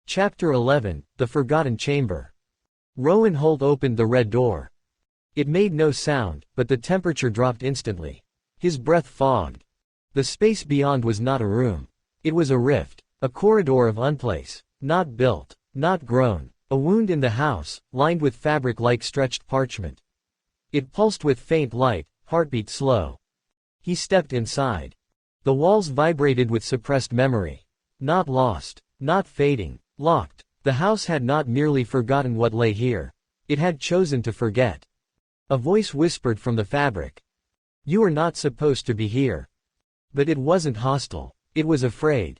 Chapter 11, The Forgotten Chamber. Rowan Holt opened the red door. It made no sound, but the temperature dropped instantly. His breath fogged. The space beyond was not a room. It was a rift, a corridor of unplace, not built, not grown, a wound in the house, lined with fabric like stretched parchment. It pulsed with faint light, heartbeat slow. He stepped inside. The walls vibrated with suppressed memory. Not lost, not fading, locked. The house had not merely forgotten what lay here. It had chosen to forget. A voice whispered from the fabric. "You are not supposed to be here." But it wasn't hostile. It was afraid.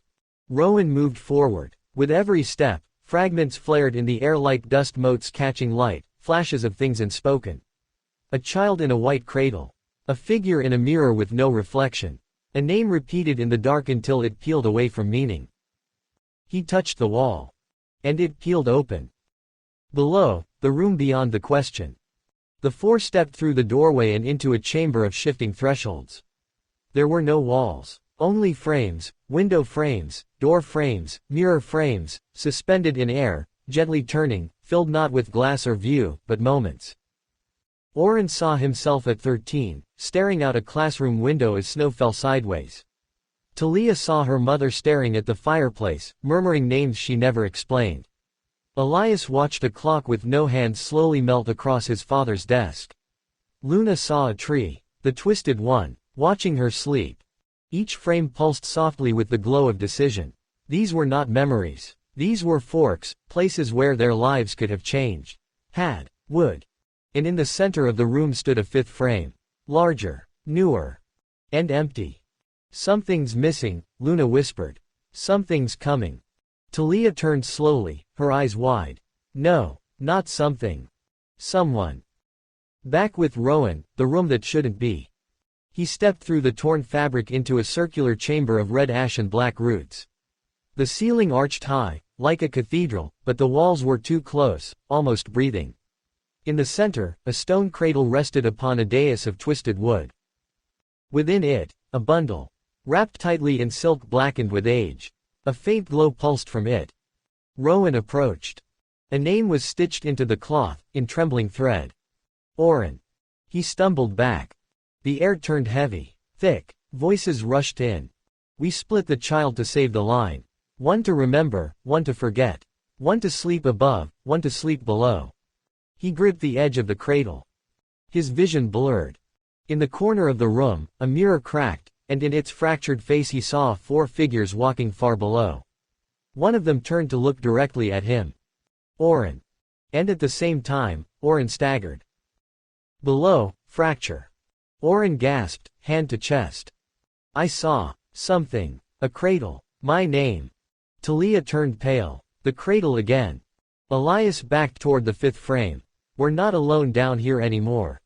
Rowan moved forward. With every step, fragments flared in the air like dust motes catching light, flashes of things unspoken. A child in a white cradle. A figure in a mirror with no reflection. A name repeated in the dark until it peeled away from meaning. He touched the wall. And it peeled open. Below, the room beyond the question. The four stepped through the doorway and into a chamber of shifting thresholds. There were no walls. Only frames, window frames, door frames, mirror frames, suspended in air, gently turning, filled not with glass or view, but moments. Oren saw himself at 13, staring out a classroom window as snow fell sideways. Talia saw her mother staring at the fireplace, murmuring names she never explained. Elias watched a clock with no hands slowly melt across his father's desk. Luna saw a tree, the twisted one, watching her sleep. Each frame pulsed softly with the glow of decision. These were not memories. These were forks, places where their lives could have changed. Would. And in the center of the room stood a fifth frame. Larger, newer, and empty. "Something's missing," Luna whispered. "Something's coming." Talia turned slowly, her eyes wide. "No, not something. Someone." Back with Rowan, the room that shouldn't be. He stepped through the torn fabric into a circular chamber of red ash and black roots. The ceiling arched high, like a cathedral, but the walls were too close, almost breathing. In the center, a stone cradle rested upon a dais of twisted wood. Within it, a bundle. Wrapped tightly in silk blackened with age. A faint glow pulsed from it. Rowan approached. A name was stitched into the cloth, in trembling thread. Oren. He stumbled back. The air turned heavy, thick. Voices rushed in. "We split the child to save the line. One to remember, one to forget. One to sleep above, one to sleep below." He gripped the edge of the cradle. His vision blurred. In the corner of the room, a mirror cracked, and in its fractured face he saw four figures walking far below. One of them turned to look directly at him. Oren. And at the same time, Oren staggered. Below, fracture. Oren gasped, hand to chest. "I saw something. A cradle. My name." Talia turned pale. The cradle again. Elias backed toward the fifth frame. "We're not alone down here anymore."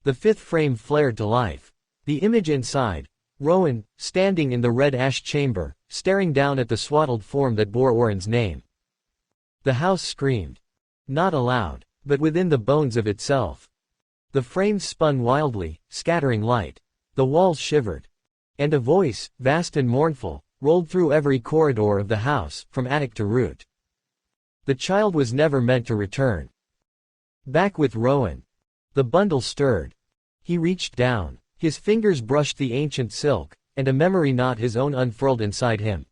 The fifth frame flared to life. The image inside. Rowan, standing in the red ash chamber, staring down at the swaddled form that bore Oren's name. The house screamed. Not aloud, but within the bones of itself. The frames spun wildly, scattering light. The walls shivered. And a voice, vast and mournful, rolled through every corridor of the house, from attic to root. The child was never meant to return. Back with Rowan. The bundle stirred. He reached down. His fingers brushed the ancient silk, and a memory not his own unfurled inside him.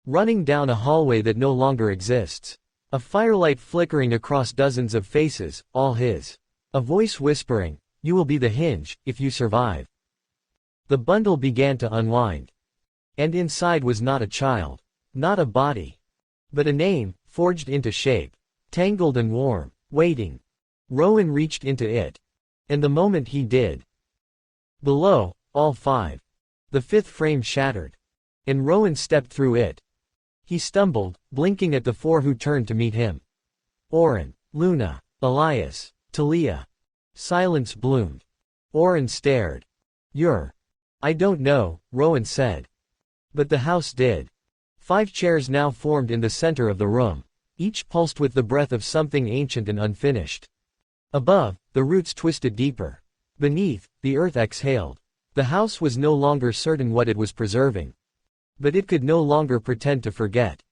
Running down a hallway that no longer exists. A firelight flickering across dozens of faces, all his. A voice whispering, "You will be the hinge, if you survive." The bundle began to unwind. And inside was not a child. Not a body. But a name, forged into shape. Tangled and warm, waiting. Rowan reached into it. And the moment he did. Below, all five. The fifth frame shattered. And Rowan stepped through it. He stumbled, blinking at the four who turned to meet him. Oren, Luna, Elias, Talia. Silence bloomed. Oren stared. I don't know, Rowan said. But the house did. 5 chairs now formed in the center of the room. Each pulsed with the breath of something ancient and unfinished. Above, the roots twisted deeper. Beneath, the earth exhaled. The house was no longer certain what it was preserving. But it could no longer pretend to forget.